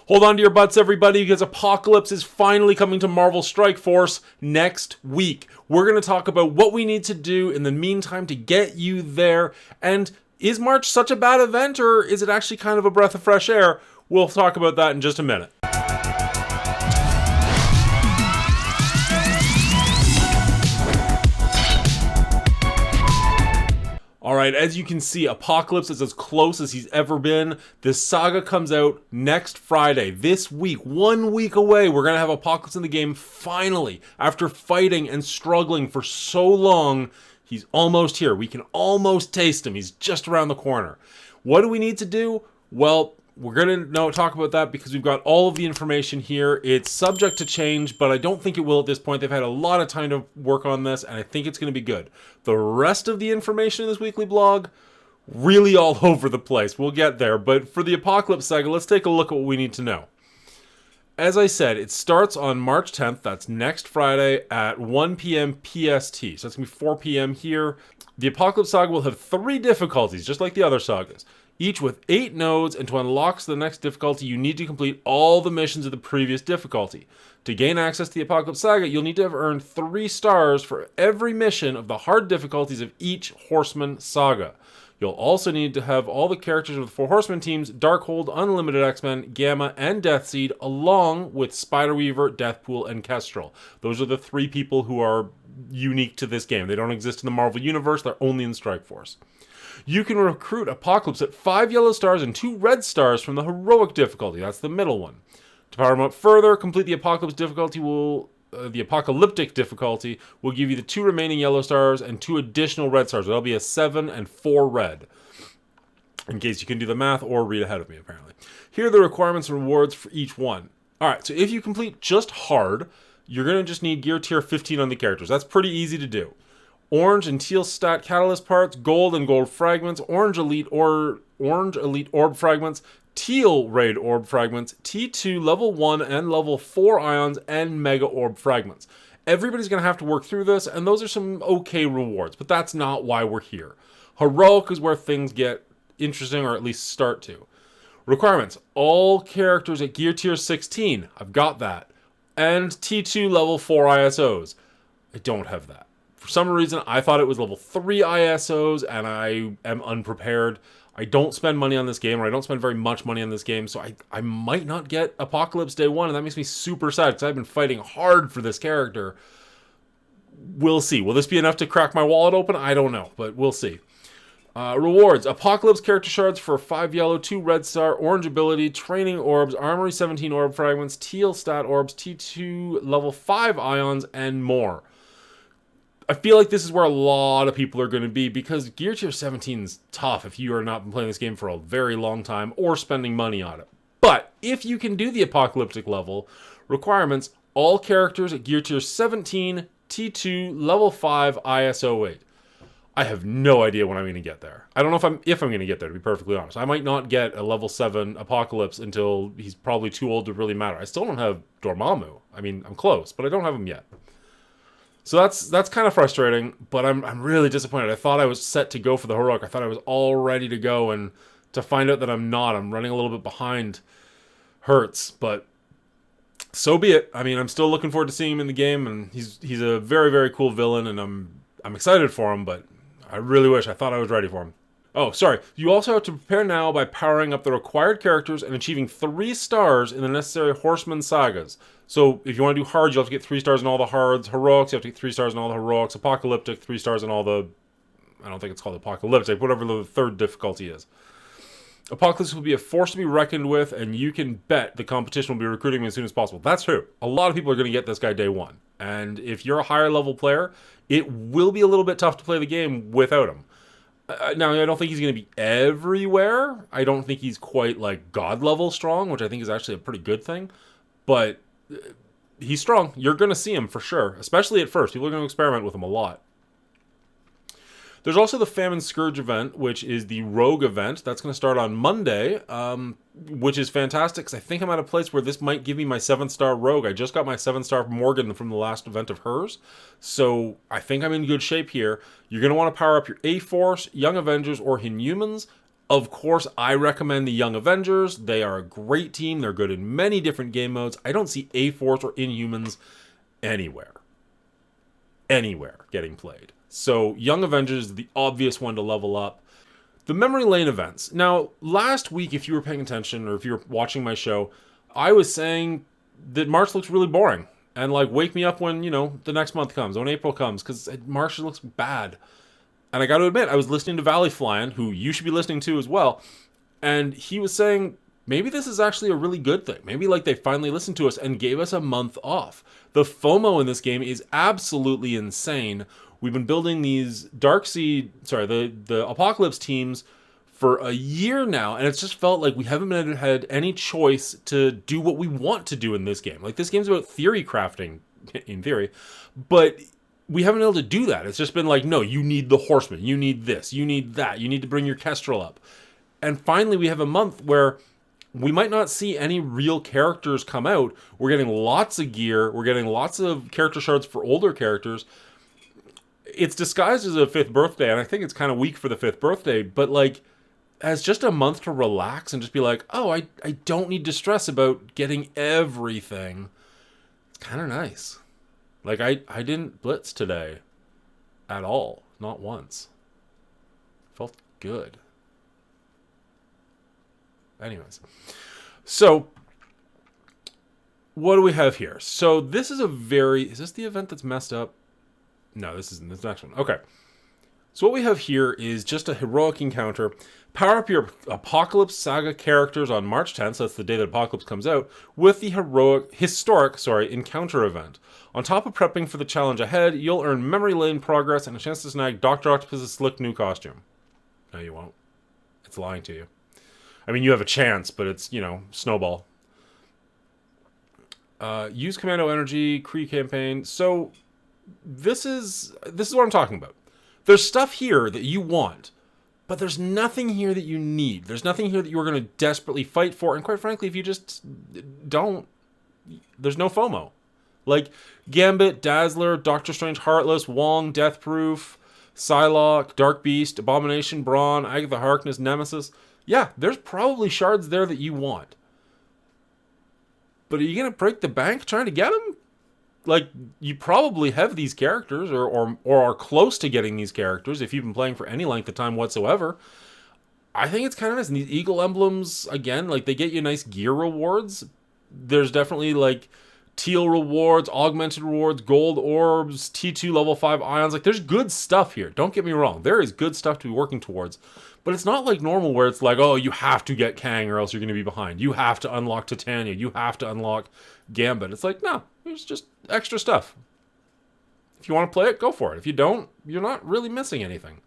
Hold on to your butts, everybody, because Apocalypse is finally coming to Marvel Strike Force next week. We're going to talk about what we need to do in the meantime to get you there. And is March such a bad event, or is it actually kind of a breath of fresh air? We'll talk about that in just a minute. Alright, as you can see, Apocalypse is as close as he's ever been. This saga comes out next Friday, this week, 1 week away. We're going to have Apocalypse in the game finally. After fighting and struggling for so long, he's almost here. We can almost taste him. He's just around the corner. What do we need to do? Well, we're going to talk about that because we've got all of the information here. It's subject to change, but I don't think it will at this point. They've had a lot of time to work on this, and I think it's going to be good. The rest of the information in this weekly blog, really all over the place. We'll get there, but for the Apocalypse saga, let's take a look at what we need to know. As I said, it starts on March 10th. That's next Friday at 1 p.m. PST. So that's going to be 4 p.m. here. The Apocalypse saga will have 3 difficulties, just like the other sagas, each with 8 nodes, and to unlock the next difficulty, you need to complete all the missions of the previous difficulty. To gain access to the Apocalypse Saga, you'll need to have earned 3 stars for every mission of the hard difficulties of each Horseman Saga. You'll also need to have all the characters of the 4 Horseman teams, Darkhold, Unlimited X-Men, Gamma, and Deathseed, along with Spider-Weaver, Deathpool, and Kestrel. Those are the 3 people who are unique to this game. They don't exist in the Marvel Universe, they're only in Strike Force. You can recruit Apocalypse at 5 yellow stars and 2 red stars from the heroic difficulty. That's the middle one. To power him up further, complete the Apocalyptic difficulty will give you the 2 remaining yellow stars and 2 additional red stars. That'll be a 7 and 4 red. In case you can do the math or read ahead of me, apparently. Here are the requirements and rewards for each one. Alright, so if you complete just hard, you're going to just need gear tier 15 on the characters. That's pretty easy to do. Orange and teal stat catalyst parts, gold and gold fragments, orange elite orb fragments, teal raid orb fragments, T2 level 1 and level 4 ions, and mega orb fragments. Everybody's going to have to work through this, and those are some okay rewards, but that's not why we're here. Heroic is where things get interesting, or at least start to. Requirements: all characters at gear tier 16. I've got that. And T2 level 4 ISOs. I don't have that. For some reason, I thought it was level 3 ISOs, and I am unprepared. I don't spend money on this game, or I don't spend very much money on this game, so I might not get Apocalypse Day 1, and that makes me super sad, because I've been fighting hard for this character. We'll see. Will this be enough to crack my wallet open? I don't know, but we'll see. Rewards: Apocalypse character shards for 5 yellow, 2 red star, orange ability, training orbs, armory 17 orb fragments, teal stat orbs, T2 level 5 ions, and more. I feel like this is where a lot of people are going to be, because gear tier 17 is tough if you are not been playing this game for a very long time or spending money on it. But if you can do the apocalyptic level requirements, all characters at gear tier 17, T2, level 5, ISO 8. I have no idea when I'm going to get there. I don't know if I'm going to get there, to be perfectly honest. I might not get a level 7 Apocalypse until he's probably too old to really matter. I still don't have Dormammu. I mean, I'm close, but I don't have him yet. So that's kind of frustrating, but I'm really disappointed. I thought I was set to go for the heroic. I thought I was all ready to go, and to find out that I'm not, I'm running a little bit behind, hurts, but so be it. I mean, I'm still looking forward to seeing him in the game, and he's a very, very cool villain, and I'm excited for him, but I really wish I thought I was ready for him. Oh, sorry. You also have to prepare now by powering up the required characters and achieving 3 stars in the necessary Horseman sagas. So if you want to do hard, you'll have to get 3 stars in all the hards. Heroics, you have to get 3 stars in all the heroics. Apocalyptic, 3 stars in all the... I don't think it's called apocalyptic, whatever the 3rd difficulty is. Apocalypse will be a force to be reckoned with, and you can bet the competition will be recruiting him as soon as possible. That's true. A lot of people are going to get this guy day 1. And if you're a higher level player, it will be a little bit tough to play the game without him. Now, I don't think he's going to be everywhere. I don't think he's quite like God level strong, which I think is actually a pretty good thing. But he's strong. You're going to see him for sure, especially at first. People are going to experiment with him a lot. There's also the Famine Scourge event, which is the Rogue event. That's going to start on Monday, which is fantastic, because I think I'm at a place where this might give me my 7-star Rogue. I just got my 7-star Morgan from the last event of hers, so I think I'm in good shape here. You're going to want to power up your A-Force, Young Avengers, or Inhumans, Of course, I recommend the Young Avengers. They are a great team. They're good in many different game modes. I don't see A-Force or Inhumans anywhere getting played. So Young Avengers is the obvious one to level up. The Memory Lane events. Now, last week, if you were paying attention or if you were watching my show, I was saying that March looks really boring. And like, wake me up when, the next month comes, when April comes, because March looks bad. And I got to admit, I was listening to Valley Flying, who you should be listening to as well, and he was saying, maybe this is actually a really good thing. Maybe like they finally listened to us and gave us a month off. The FOMO in this game is absolutely insane. We've been building these the Apocalypse teams for a year now, and it's just felt like we haven't had any choice to do what we want to do in this game. Like, this game's about theory crafting, in theory, but we haven't been able to do that. It's just been like, no, you need the Horseman, you need this, you need that, you need to bring your Kestrel up. And finally, we have a month where we might not see any real characters come out. We're getting lots of gear, we're getting lots of character shards for older characters. It's disguised as a 5th birthday, and I think it's kind of weak for the 5th birthday, but like, as just a month to relax and just be like, oh, I don't need to stress about getting everything. It's kind of nice. Like, I didn't blitz today at all. Not once. Felt good. Anyways. So, what do we have here? So, this is is this the event that's messed up? No, this isn't. This is the next one. Okay. So what we have here is just a heroic encounter. Power up your Apocalypse Saga characters on March 10th, so that's the day that Apocalypse comes out, with the historic encounter event. On top of prepping for the challenge ahead, you'll earn memory lane progress and a chance to snag Dr. Octopus's slick new costume. No, you won't. It's lying to you. I mean, you have a chance, but it's, snowball. Use Commando Energy, Kree campaign. So this is what I'm talking about. There's stuff here that you want, but there's nothing here that you need. There's nothing here that you're going to desperately fight for. And quite frankly, if you just don't, there's no FOMO. Like Gambit, Dazzler, Doctor Strange, Heartless, Wong, Deathproof, Psylocke, Dark Beast, Abomination, Brawn, Agatha Harkness, Nemesis. Yeah, there's probably shards there that you want. But are you going to break the bank trying to get them? Like, you probably have these characters or are close to getting these characters if you've been playing for any length of time whatsoever. I think it's kind of nice. And these Eagle emblems, again, like, they get you nice gear rewards. There's definitely, like, teal rewards, augmented rewards, gold orbs, T2 level 5 ions. Like, there's good stuff here. Don't get me wrong. There is good stuff to be working towards. But it's not like normal where it's like, oh, you have to get Kang or else you're going to be behind. You have to unlock Titania. You have to unlock Gambit. It's like, no, there's just extra stuff. If you want to play it, go for it. If you don't, you're not really missing anything.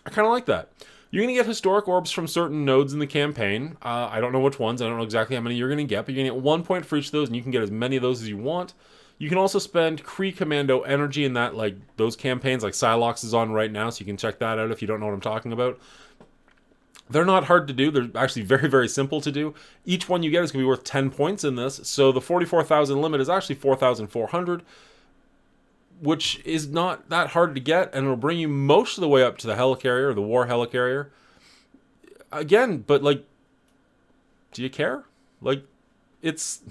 I kind of like that. You're going to get historic orbs from certain nodes in the campaign. I don't know which ones. I don't know exactly how many you're going to get, but you're going to get 1 point for each of those, and you can get as many of those as you want. You can also spend Kree Commando energy in that, like, those campaigns, like Psylocke is on right now, so you can check that out if you don't know what I'm talking about. They're not hard to do. They're actually very, very simple to do. Each one you get is going to be worth 10 points in this, so the 44,000 limit is actually 4,400, which is not that hard to get, and it'll bring you most of the way up to the helicarrier, the war helicarrier. Again, but, like, do you care? Like, it's...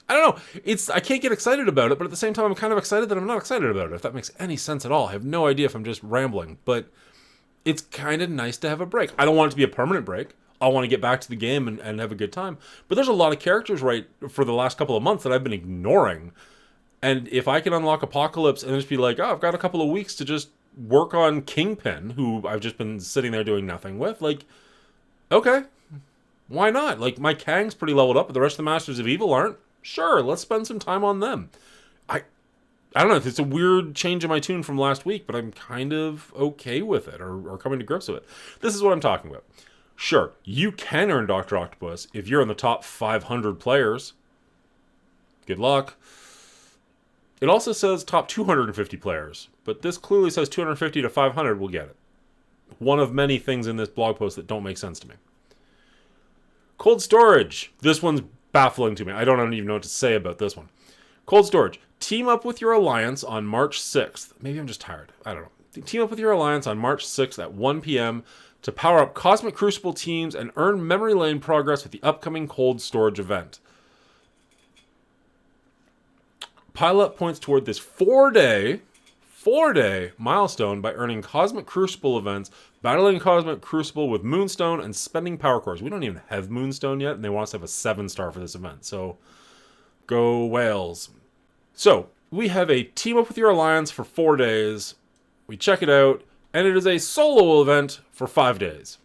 I don't know. I can't get excited about it, but at the same time, I'm kind of excited that I'm not excited about it, if that makes any sense at all. I have no idea if I'm just rambling, but it's kind of nice to have a break. I don't want it to be a permanent break. I want to get back to the game and have a good time. But there's a lot of characters for the last couple of months that I've been ignoring. And if I can unlock Apocalypse and just be like, oh, I've got a couple of weeks to just work on Kingpin, who I've just been sitting there doing nothing with, like, okay, why not? Like, my Kang's pretty leveled up, but the rest of the Masters of Evil aren't. Sure, let's spend some time on them. I don't know if it's a weird change in my tune from last week, but I'm kind of okay with it, or coming to grips with it. This is what I'm talking about. Sure, you can earn Dr. Octopus if you're in the top 500 players. Good luck. It also says top 250 players, but this clearly says 250 to 500 will get it. One of many things in this blog post that don't make sense to me. Cold storage. This one's baffling to me. I don't even know what to say about this one. Cold storage. Team up with your alliance on March 6th. Maybe I'm just tired. I don't know. Team up with your alliance on March 6th at 1 p.m. to power up Cosmic Crucible teams and earn memory lane progress with the upcoming cold storage event. Pile up points toward this 4-day milestone by earning Cosmic Crucible events, battling Cosmic Crucible with Moonstone, and spending power cores. We don't even have Moonstone yet, and they want us to have a 7-star for this event. So, go whales. So, we have a team up with your alliance for 4 days. We check it out, and it is a solo event for 5 days.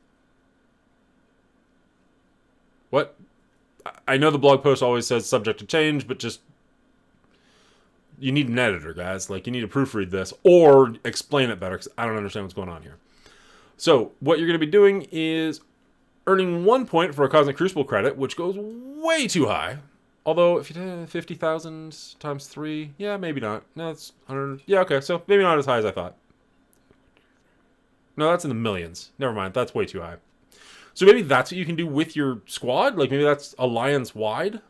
What? I know the blog post always says subject to change, but just... you need an editor, guys. Like, you need to proofread this or explain it better, because I don't understand what's going on here. So, what you're going to be doing is earning 1 point for a Cosmic Crucible credit, which goes way too high. Although, if you did 50,000 times 3, yeah, maybe not. No, it's 100. Yeah, okay, so maybe not as high as I thought. No, that's in the millions. Never mind, that's way too high. So maybe that's what you can do with your squad? Like, maybe that's alliance-wide?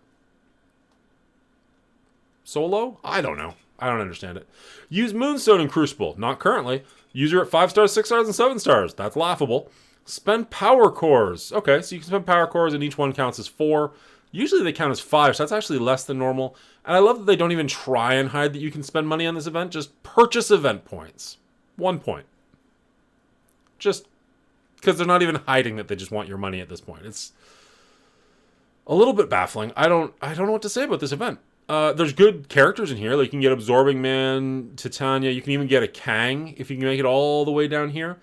Solo? I don't know. I don't understand it. Use Moonstone in Crucible. Not currently. Use her at 5 stars, 6 stars, and 7 stars. That's laughable. Spend power cores. Okay, so you can spend power cores, and each one counts as 4. Usually they count as 5, so that's actually less than normal. And I love that they don't even try and hide that you can spend money on this event. Just purchase event points. 1 point. Just because they're not even hiding that they just want your money at this point. It's a little bit baffling. I don't know what to say about this event. There's good characters in here. Like, you can get Absorbing Man, Titania. You can even get a Kang if you can make it all the way down here.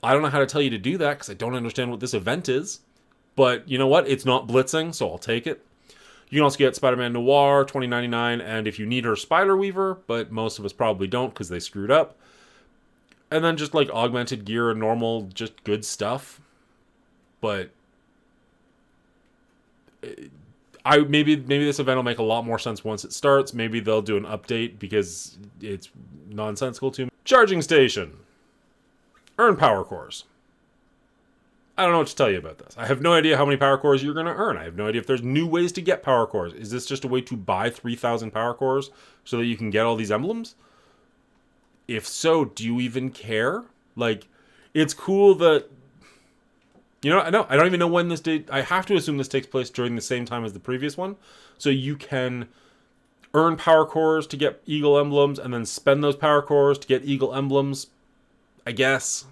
I don't know how to tell you to do that because I don't understand what this event is. But you know what? It's not blitzing, so I'll take it. You can also get Spider-Man Noir, $20.99, and if you need her, Spider Weaver, but most of us probably don't because they screwed up. And then just like augmented gear and normal, just good stuff. But maybe this event will make a lot more sense once it starts. Maybe they'll do an update because it's nonsensical to me. Charging station. Earn power cores. I don't know what to tell you about this. I have no idea how many power cores you're going to earn. I have no idea if there's new ways to get power cores. Is this just a way to buy 3,000 power cores so that you can get all these emblems? If so, do you even care? Like, it's cool that... You know, I don't even know when this date... I have to assume this takes place during the same time as the previous one. So you can earn power cores to get Eagle emblems and then spend those power cores to get Eagle emblems, I guess.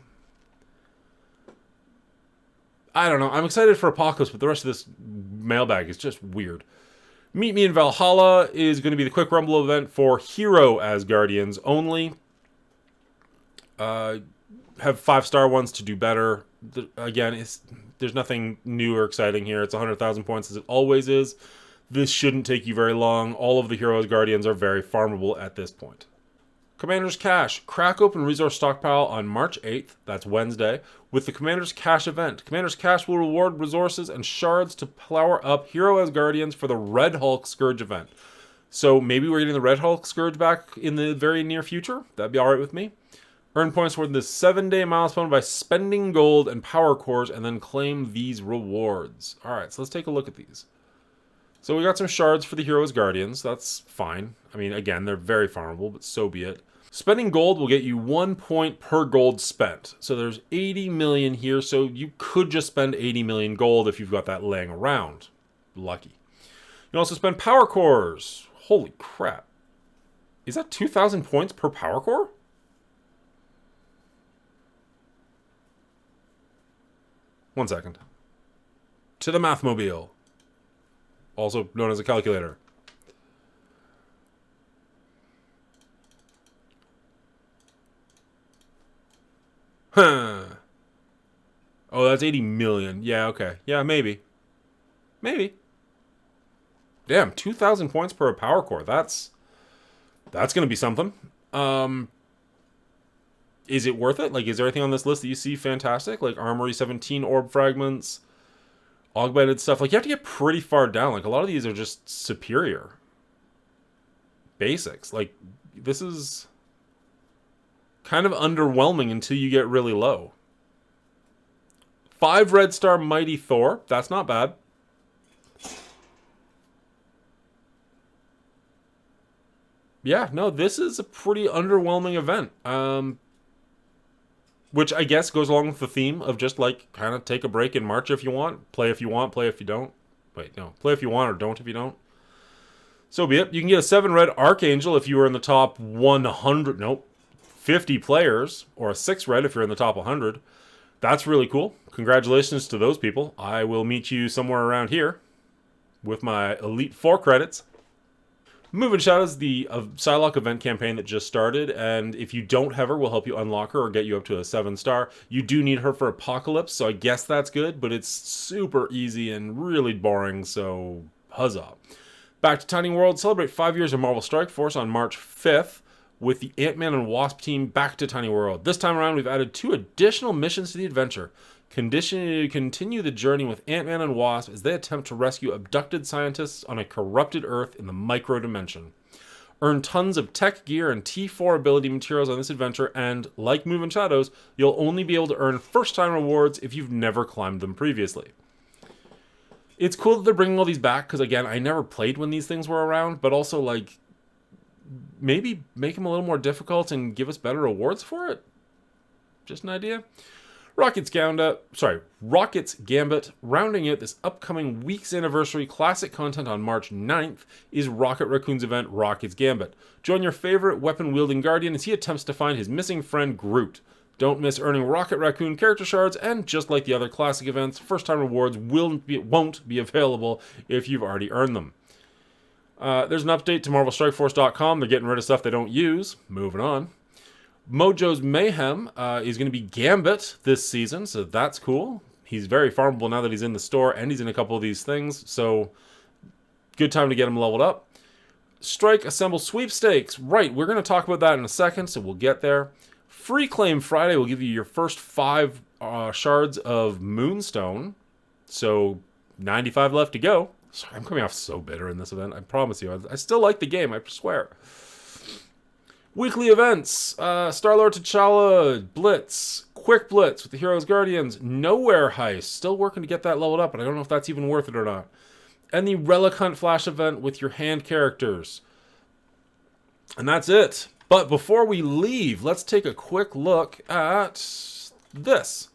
I don't know. I'm excited for Apocalypse, but the rest of this mailbag is just weird. Meet Me in Valhalla is going to be the quick rumble event for Hero Asgardians only. Have 5-star ones to do better. Again, there's nothing new or exciting here. It's 100,000 points as it always is. This shouldn't take you very long. All of the Hero Asgardians are very farmable at this point. Commander's Cache. Crack open resource stockpile on March 8th, that's Wednesday, with the Commander's Cache event. Commander's Cache will reward resources and shards to power up Hero Asgardians for the Red Hulk Scourge event. So maybe we're getting the Red Hulk Scourge back in the very near future. That'd be alright with me. Earn points toward this 7-day milestone by spending gold and power cores and then claim these rewards. Alright, so let's take a look at these. So we got some shards for the Hero Asgardians. That's fine. I mean, again, they're very farmable, but so be it. Spending gold will get you 1 point per gold spent. So there's 80 million here, so you could just spend 80 million gold if you've got that laying around. Lucky. You can also spend power cores. Holy crap. Is that 2,000 points per power core? One second. To the Mathmobile. Also known as a calculator. Huh. Oh, that's 80 million. Yeah, okay. Yeah, maybe. Maybe. Damn, 2,000 points per power core. That's going to be something. Is it worth it? Like, is there anything on this list that you see fantastic? Like Armory 17 orb fragments, augmented stuff. Like, you have to get pretty far down. Like, a lot of these are just superior. Basics. Like, this is kind of underwhelming until you get really low. 5 red star Mighty Thor. That's not bad. Yeah, no, this is a pretty underwhelming event. which I guess goes along with the theme of just like kind of take a break in March if you want, play if you want, play if you don't. Wait, no, play if you want or don't if you don't. So be it. You can get a 7 red Archangel if you are in the top 100, nope, 50 players, or a 6 red if you're in the top 100. That's really cool. Congratulations to those people. I will meet you somewhere around here with my Elite 4 credits. Moving Shadows, the Psylocke event campaign that just started, and if you don't have her, we'll help you unlock her or get you up to a 7-star. You do need her for Apocalypse, so I guess that's good, but it's super easy and really boring, so huzzah. Back to Tiny World, celebrate 5 years of Marvel Strike Force on March 5th with the Ant-Man and Wasp team back to Tiny World. This time around, we've added 2 additional missions to the adventure. Continue the journey with Ant-Man and Wasp as they attempt to rescue abducted scientists on a corrupted Earth in the micro dimension. Earn tons of tech gear and T4 ability materials on this adventure, and, like Moving Shadows, you'll only be able to earn first-time rewards if you've never climbed them previously. It's cool that they're bringing all these back, because, again, I never played when these things were around, but also, like, maybe make them a little more difficult and give us better rewards for it? Just an idea? Rocket's Gambit, rounding out this upcoming week's anniversary classic content on March 9th, is Rocket Raccoon's event, Rocket's Gambit. Join your favorite weapon-wielding guardian as he attempts to find his missing friend, Groot. Don't miss earning Rocket Raccoon character shards, and just like the other classic events, first-time rewards won't be available if you've already earned them. There's an update to MarvelStrikeForce.com. They're getting rid of stuff they don't use. Moving on. Mojo's Mayhem is going to be Gambit this season, so that's cool. He's very farmable now that he's in the store, and he's in a couple of these things, so good time to get him leveled up. Strike Assemble Sweepstakes. Right, we're going to talk about that in a second, so we'll get there. Free Claim Friday will give you your first 5 shards of Moonstone. So 95 left to go. Sorry, I'm coming off so bitter in this event. I promise you. I still like the game, I swear. Weekly events. Star-Lord T'Challa Blitz. Quick Blitz with the Heroes Guardians. Nowhere Heist. Still working to get that leveled up, but I don't know if that's even worth it or not. And the Relic Hunt Flash event with your hand characters. And that's it. But before we leave, let's take a quick look at this.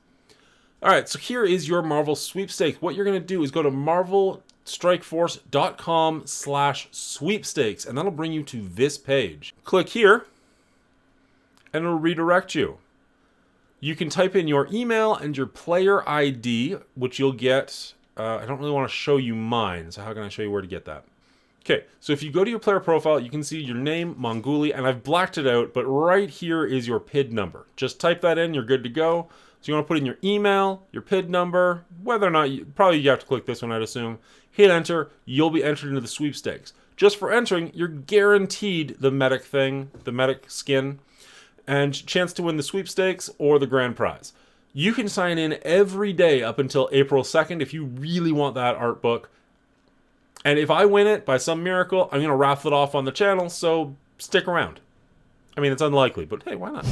All right, so here is your Marvel sweepstakes. What you're going to do is go to marvelstrikeforce.com/sweepstakes, and that'll bring you to this page. Click here, and it'll redirect you. You can type in your email and your player ID, which you'll get. I don't really want to show you mine, so how can I show you where to get that? Okay, so if you go to your player profile, you can see your name, Monguli, and I've blacked it out, but right here is your PID number. Just type that in, you're good to go. So you want to put in your email, your PID number, whether or not, probably you have to click this one, I'd assume. Hit enter, you'll be entered into the sweepstakes. Just for entering, you're guaranteed the medic thing, the medic skin, and chance to win the sweepstakes or the grand prize. You can sign in every day up until April 2nd if you really want that art book. And if I win it by some miracle, I'm going to raffle it off on the channel, so stick around. I mean, it's unlikely, but hey, why not?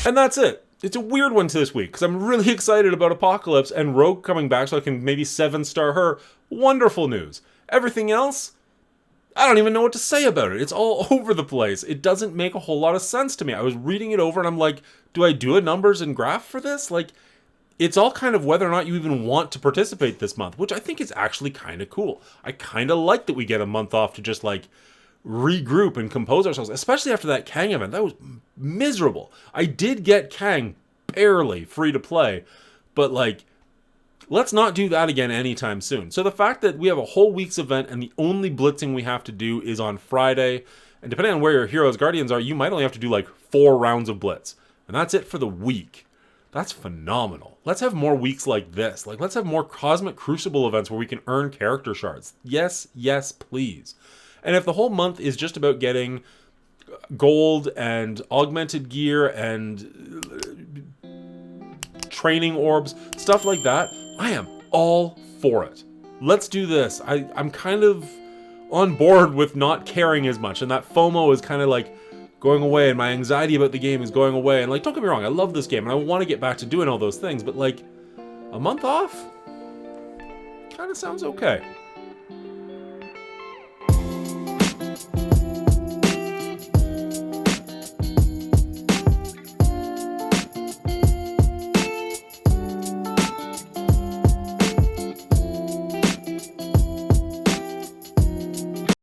And that's it. It's a weird one to this week, because I'm really excited about Apocalypse and Rogue coming back so I can maybe 7-star her. Wonderful news. Everything else, I don't even know what to say about it. It's all over the place. It doesn't make a whole lot of sense to me. I was reading it over and I'm like, do I do a numbers and graph for this? Like, it's all kind of whether or not you even want to participate this month, which I think is actually kind of cool. I kind of like that we get a month off to just like regroup and compose ourselves, especially after that Kang event. That was miserable. I did get Kang barely free to play, but like, let's not do that again anytime soon. So the fact that we have a whole week's event and the only blitzing we have to do is on Friday, and depending on where your Heroes Guardians are, you might only have to do like 4 rounds of blitz. And that's it for the week. That's phenomenal. Let's have more weeks like this. Like, let's have more Cosmic Crucible events where we can earn character shards. Yes, yes, please. And if the whole month is just about getting gold and augmented gear and training orbs, stuff like that, I am all for it. Let's do this. I'm kind of on board with not caring as much, and that FOMO is kind of like going away, and my anxiety about the game is going away. And like, don't get me wrong, I love this game and I want to get back to doing all those things, but like, a month off kind of sounds okay.